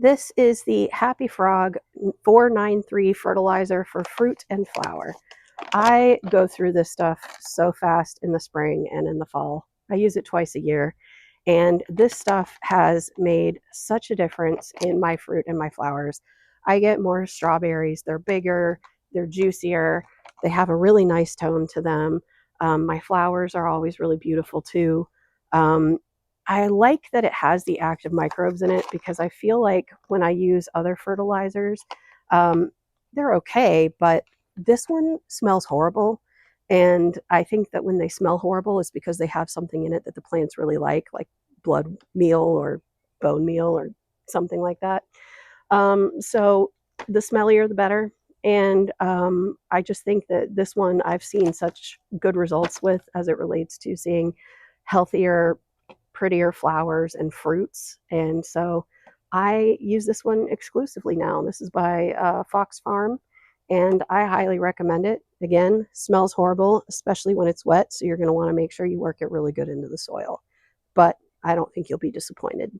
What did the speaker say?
This is the Happy Frog 493 fertilizer for fruit and flower. I go through this stuff so fast in the spring and in the fall. I use it twice a year. And this stuff has made such a difference in my fruit and my flowers. I get more strawberries. They're bigger, they're juicier, they have a really nice tone to them. My flowers are always really beautiful too. Um, I like that it has the active microbes in it because I feel like when I use other fertilizers, um, they're okay, but this one smells horrible. And I think that when they smell horrible, it's because they have something in it that the plants really like blood meal or bone meal or something like that. So the smellier, the better. And I just think that this one I've seen such good results with as it relates to seeing healthier, prettier flowers and fruits. And so I use this one exclusively now. This is by FoxFarm, and I highly recommend it. Again, smells horrible, especially when it's wet. So you're going to want to make sure you work it really good into the soil. But I don't think you'll be disappointed.